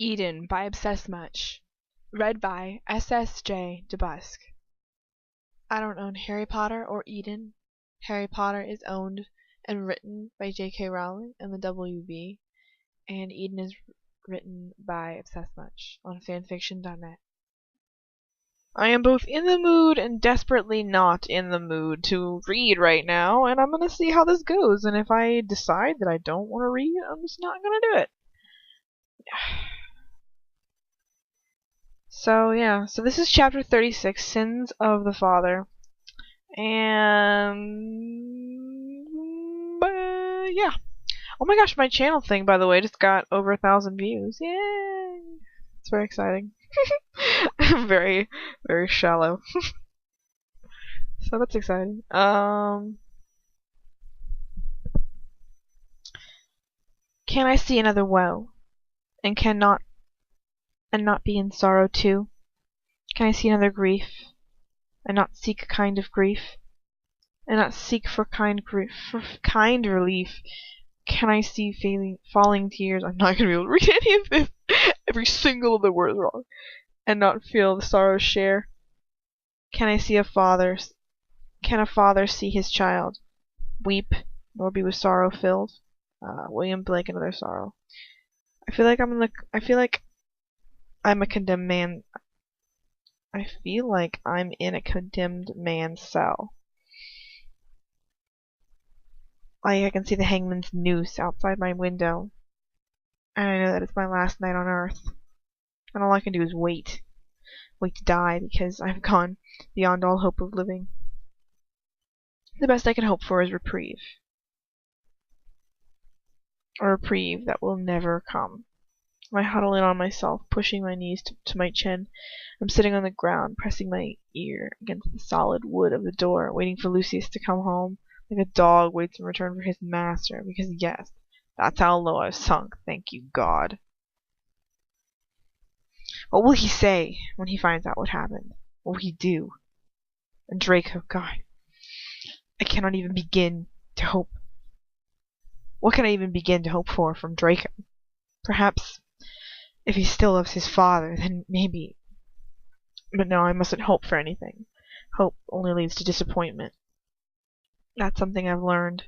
Eden by obsessmuch. Read by SsjDeBusk. I don't own Harry Potter or Eden. Harry Potter is owned and written by J.K. Rowling and the WB, and Eden is written by obsessmuch on fanfiction.net. I am both in the mood and desperately not in the mood to read right now, and I'm gonna see how this goes, and if I decide that I don't want to read, I'm just not gonna do it. So this is chapter 36, Sins of the Father. And yeah. Oh my gosh, my channel thing, by the way, just got over 1,000 views. Yay! It's very exciting. very, very shallow. So that's exciting. Can I see another woe? And not be in sorrow too? Can I see another grief, and not seek a kind of grief, and not seek for kind relief? Can I see falling tears? I'm not gonna be able to read any of this. Every single of the words wrong, and not feel the sorrow share. Can I see Can a father see his child weep, nor be with sorrow filled? William Blake, Another Sorrow. I feel like I'm a condemned man. I feel like I'm in a condemned man's cell. Like I can see the hangman's noose outside my window. And I know that it's my last night on earth. And all I can do is wait. Wait to die because I've gone beyond all hope of living. The best I can hope for is reprieve. A reprieve that will never come. I huddle in on myself, pushing my knees to my chin. I'm sitting on the ground, pressing my ear against the solid wood of the door, waiting for Lucius to come home, like a dog waits in return for his master, because yes, that's how low I've sunk, thank you, God. What will he say when he finds out what happened? What will he do? And Draco, God, I cannot even begin to hope. What can I even begin to hope for from Draco? Perhaps if he still loves his father, then maybe. But no, I mustn't hope for anything. Hope only leads to disappointment. That's something I've learned.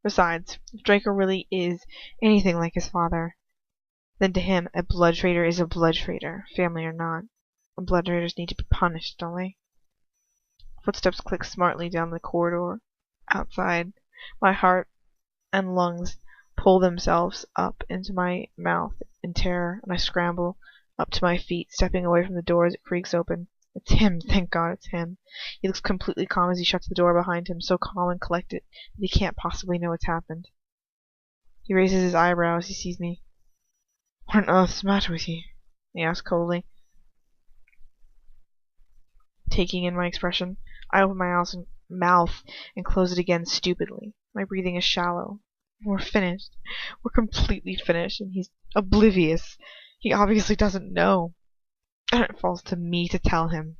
Besides, if Draco really is anything like his father, then to him a blood traitor is a blood traitor, family or not. And blood traitors need to be punished, don't they? Footsteps click smartly down the corridor. Outside, my heart and lungs pull themselves up into my mouth in terror, and I scramble up to my feet, stepping away from the door as it creaks open. It's him, thank God it's him. He looks completely calm as he shuts the door behind him, so calm and collected that he can't possibly know what's happened. He raises his eyebrow as he sees me. What on earth's the matter with you? He asks coldly. Taking in my expression, I open my mouth and close it again stupidly. My breathing is shallow. We're finished. We're completely finished, and he's oblivious. He obviously doesn't know. And it falls to me to tell him.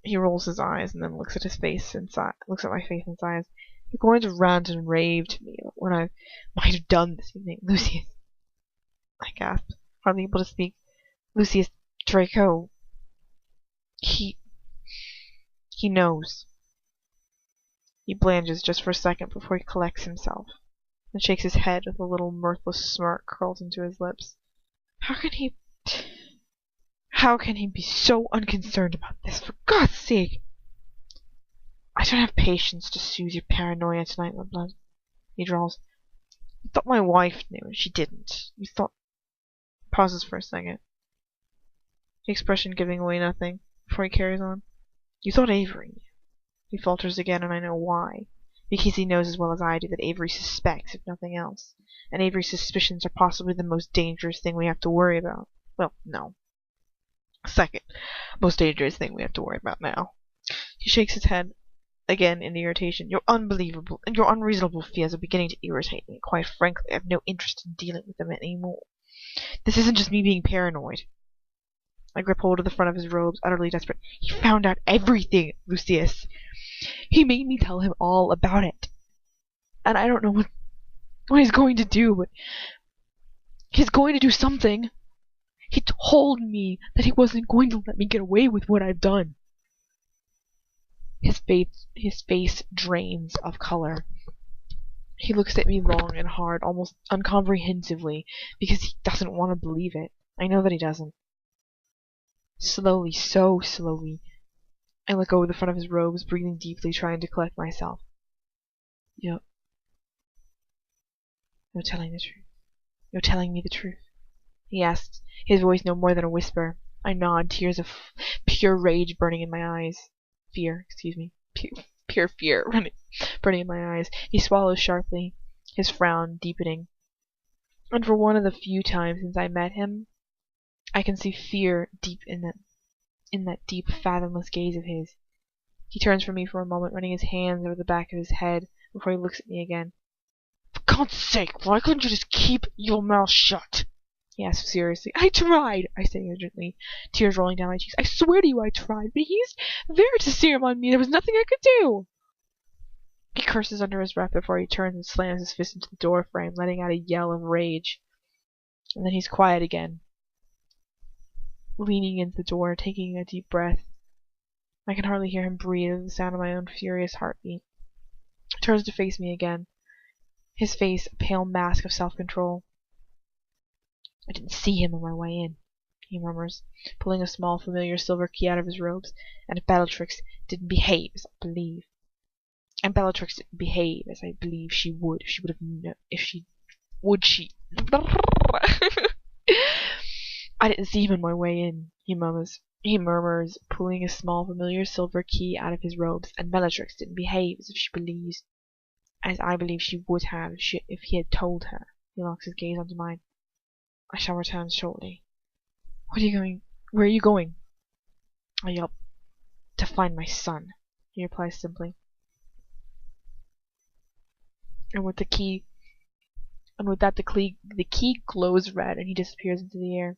He rolls his eyes and then looks at my face and sighs. You're going to rant and rave to me when I might have done this evening. Lucius, I gasp, hardly able to speak. Lucius, Draco. He knows. He blanches just for a second before he collects himself, and shakes his head with a little mirthless smirk curled into his lips. How can he be so unconcerned about this, for God's sake? I don't have patience to soothe your paranoia tonight, my blood. He drawls. You thought my wife knew, and she didn't. You thought... Pauses for a second. The expression giving away nothing, before he carries on. You thought Avery knew. He falters again, and I know why. Because he knows as well as I do that Avery suspects, if nothing else. And Avery's suspicions are possibly the most dangerous thing we have to worry about. Well, no. Second most dangerous thing we have to worry about now. He shakes his head again in irritation. Your unbelievable and your unreasonable fears are beginning to irritate me. Quite frankly, I have no interest in dealing with them anymore. This isn't just me being paranoid. I grip hold of the front of his robes, utterly desperate. He found out everything, Lucius. He made me tell him all about it. And I don't know what he's going to do, but he's going to do something. He told me that he wasn't going to let me get away with what I've done. His face drains of color. He looks at me long and hard, almost uncomprehensively, because he doesn't want to believe it. I know that he doesn't. Slowly, so slowly, I let go of the front of his robes, breathing deeply, trying to collect myself. You're telling the truth. You're telling me the truth, he asks, his voice no more than a whisper. I nod, tears of pure rage burning in my eyes. Fear, excuse me. Pure fear burning in my eyes. He swallows sharply, his frown deepening. And for one of the few times since I met him, I can see fear deep in that deep, fathomless gaze of his. He turns from me for a moment, running his hands over the back of his head before he looks at me again. For God's sake, why couldn't you just keep your mouth shut? He asks seriously. I tried, I say urgently, tears rolling down my cheeks. I swear to you I tried, but he's there to serum on me. There was nothing I could do. He curses under his breath before he turns and slams his fist into the door frame, letting out a yell of rage. And then he's quiet again, leaning into the door, taking a deep breath. I can hardly hear him breathe, the sound of my own furious heartbeat. He turns to face me again, his face a pale mask of self-control. I didn't see him on my way in, he murmurs, pulling a small familiar silver key out of his robes. And if Bellatrix didn't behave as I believe, she would. She would have known. I didn't see him on my way in, he murmurs, pulling a small familiar silver key out of his robes. And Bellatrix didn't behave as I believe she would have if he had told her. He locks his gaze onto mine. I shall return shortly. Where are you going? I yelp. To find my son, he replies simply. And with that the key glows red and he disappears into the air.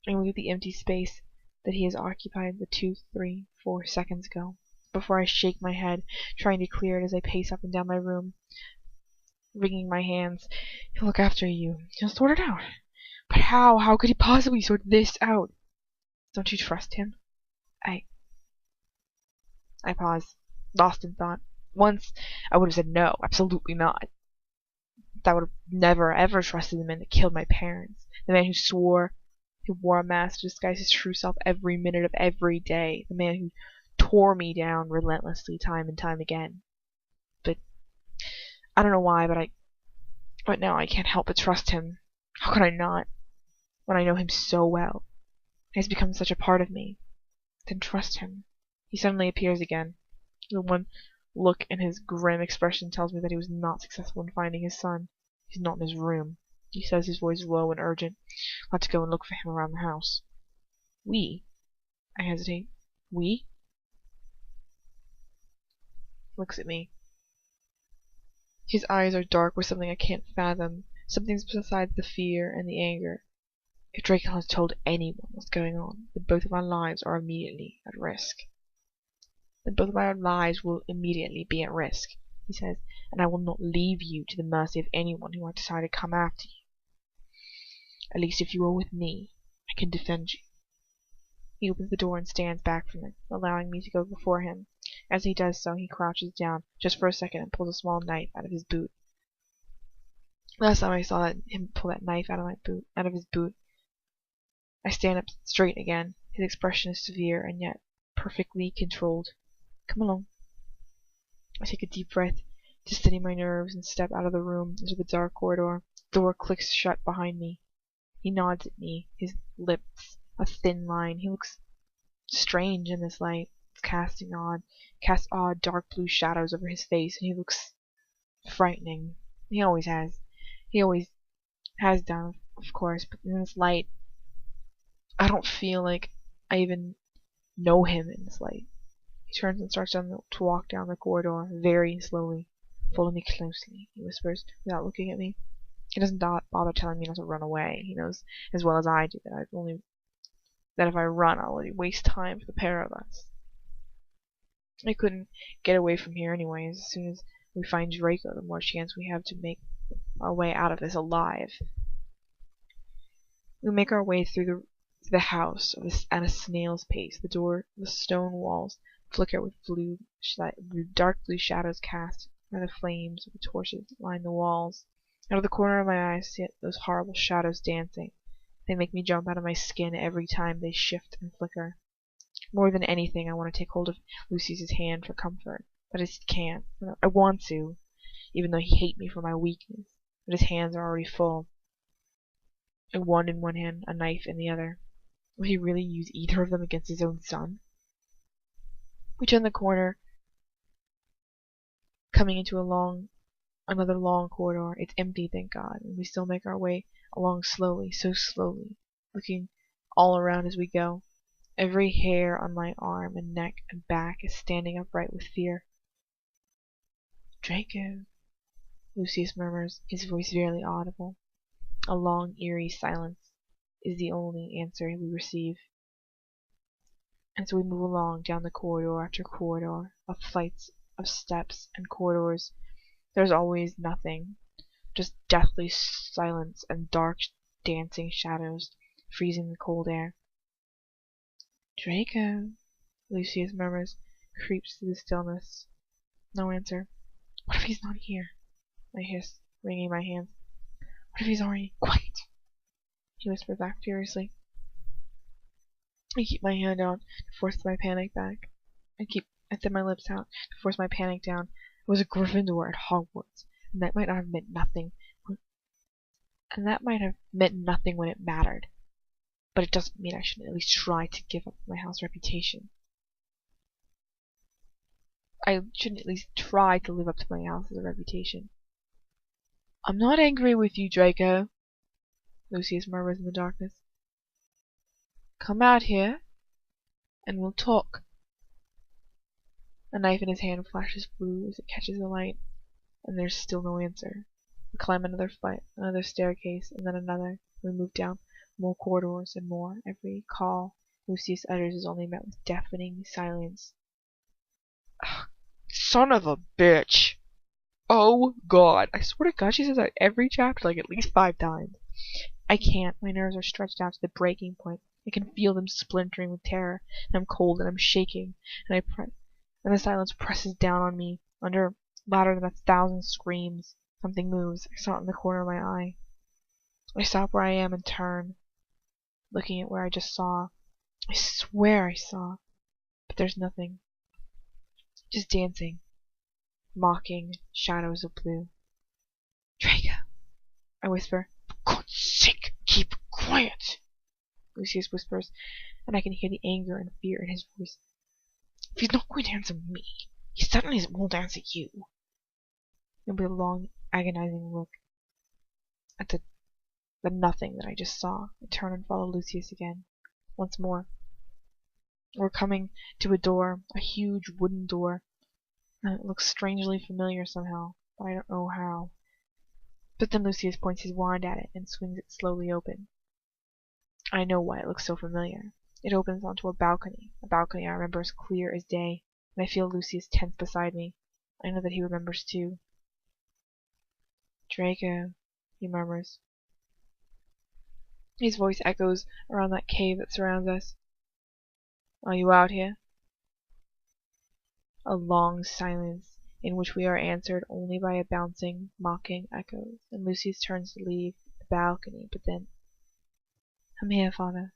I look at the empty space that he has occupied the 2, 3, 4 seconds ago, before I shake my head, trying to clear it as I pace up and down my room, wringing my hands. He'll look after you. He'll sort it out. But how? How could he possibly sort this out? Don't you trust him? I pause, lost in thought. Once I would have said no, absolutely not. I would have never ever trusted the man that killed my parents. The man who wore a mask to disguise his true self every minute of every day. The man who tore me down relentlessly time and time again. But I don't know why, but now I can't help but trust him. How could I not? When I know him so well. He has become such a part of me. Then trust him. He suddenly appears again. The one look and his grim expression tells me that he was not successful in finding his son. He's not in his room. He says, his voice low and urgent. I'll have to go and look for him around the house. We? I hesitate. We? He looks at me. His eyes are dark with something I can't fathom. Something besides the fear and the anger. If Draco has told anyone what's going on, then both of our lives are immediately at risk. Then both of our lives will immediately be at risk, he says, and I will not leave you to the mercy of anyone who might decide to come after you. At least if you are with me, I can defend you. He opens the door and stands back from it, allowing me to go before him. As he does so, he crouches down just for a second and pulls a small knife out of his boot. Last time I saw him pull that knife out of his boot, I stand up straight again. His expression is severe and yet perfectly controlled. Come along. I take a deep breath to steady my nerves and step out of the room into the dark corridor. The door clicks shut behind me. He nods at me, his lips a thin line. He looks strange in this light. Casts odd dark blue shadows over his face, and he looks frightening. He always has. He always has done, of course, but in this light, I don't feel like I even know him in this light. He turns and starts to walk down the corridor, very slowly. Follow me closely, he whispers, without looking at me. He doesn't bother telling me not to run away. He knows as well as I do that if I run, I'll only waste time for the pair of us. I couldn't get away from here anyways. As soon as we find Draco, the more chance we have to make our way out of this alive. We make our way through the house at a snail's pace. The stone walls flicker with dark blue shadows cast by the flames of the torches that line the walls. Out of the corner of my eye I see those horrible shadows dancing. They make me jump out of my skin every time they shift and flicker. More than anything, I want to take hold of Lucius's hand for comfort, but I just can't. I want to, even though he hates me for my weakness, but his hands are already full. A wand in one hand, a knife in the other. Would he really use either of them against his own son? We turn the corner, coming into another long corridor. It's empty, thank God, and we still make our way along slowly, so slowly, looking all around as we go. Every hair on my arm and neck and back is standing upright with fear. Draco, Lucius murmurs, his voice barely audible. A long, eerie silence is the only answer we receive. And so we move along down the corridor after corridor, of flights of steps and corridors. There's always nothing, just deathly silence and dark, dancing shadows, freezing the cold air. Draco, Lucius murmurs, creeps through the stillness. No answer. What if he's not here? I hiss, wringing my hands. What if he's already quiet? He whispers back furiously. I keep my hand out to force my panic back. I thin my lips out to force my panic down. It was a Gryffindor at Hogwarts, and that might have meant nothing when it mattered. But it doesn't mean I shouldn't at least try to give up my house reputation. I shouldn't at least try to live up to my house's reputation. I'm not angry with you, Draco, Lucius murmurs in the darkness. Come out here, and we'll talk. A knife in his hand flashes blue as it catches the light, and there's still no answer. We climb another flight, another staircase, and then another. We move down more corridors and more. Every call Lucius utters is only met with deafening silence. Ugh, son of a bitch! Oh God! I swear to God, she says that every chapter, like at least 5 times. I can't. My nerves are stretched out to the breaking point. I can feel them splintering with terror, and I'm cold and I'm shaking, and the silence presses down on me louder than 1,000 screams. Something moves. I saw it in the corner of my eye. I stop where I am and turn, looking at where I just saw. I swear I saw, but there's nothing. Just dancing, mocking shadows of blue. Draco, I whisper. For God's sake, keep quiet, Lucius whispers, and I can hear the anger and fear in his voice. If he's not going to answer me, he certainly won't answer you. There'll be a long, agonizing look at the nothing that I just saw. I turn and follow Lucius again. Once more. We're coming to a door, a huge wooden door. It looks strangely familiar somehow, but I don't know how. But then Lucius points his wand at it and swings it slowly open. I know why it looks so familiar. It opens onto a balcony I remember as clear as day, and I feel Lucius tense beside me. I know that he remembers too. Draco, he murmurs. His voice echoes around that cave that surrounds us. Are you out here? A long silence, in which we are answered only by a bouncing, mocking echoes, and Lucius turns to leave the balcony, but then... I'm here, father.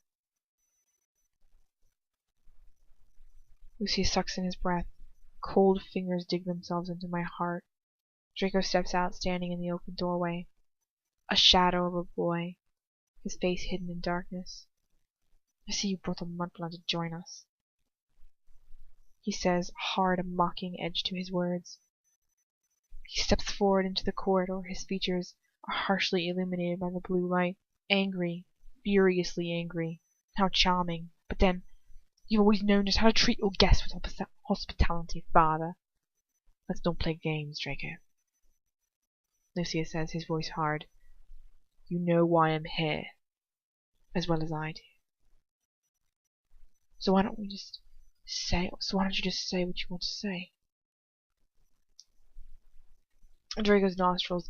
Lucius sucks in his breath. Cold fingers dig themselves into my heart. Draco steps out, standing in the open doorway. A shadow of a boy, his face hidden in darkness. I see you brought the mudblood to join us, he says, a hard, mocking edge to his words. He steps forward into the corridor. His features are harshly illuminated by the blue light. Angry, furiously angry. How charming. But then, you've always known just how to treat your guests with hospitality, father. Let's don't play games, Draco. Lucius says, his voice hard. You know why I'm here, as well as I do. So why don't you just say what you want to say? Draco's nostrils